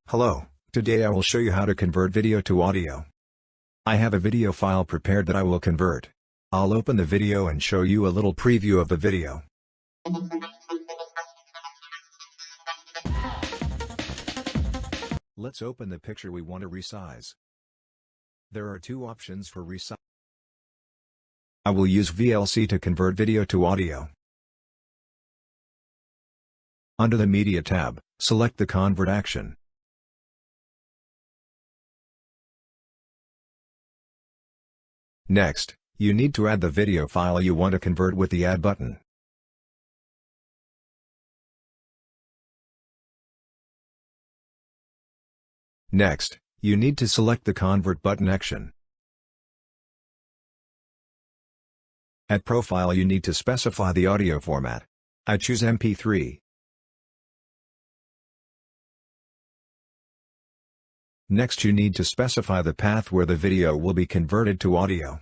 Hello, today I will show you how to convert video to audio. I have a video file prepared that I will convert. I'll open the video and show you a little preview of the video. Let's open the picture we want to resize. There are two options for resize. I will use VLC to convert video to audio. Under the Media tab, select the Convert action. Next, you need to add the video file you want to convert with the Add button. Next, you need to select the Convert button action. At Profile you need to specify the audio format. I choose MP3. Next you need to specify the path where the video will be converted to audio.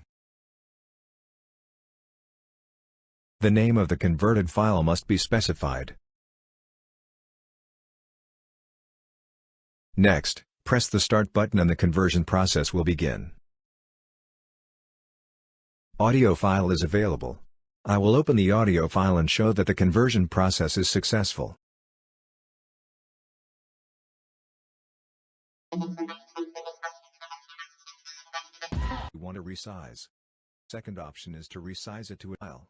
The name of the converted file must be specified. Next, press the Start button and the conversion process will begin. Audio file is available. I will open the audio file and show that the conversion process is successful. You want to resize. Second option is to resize it to a file.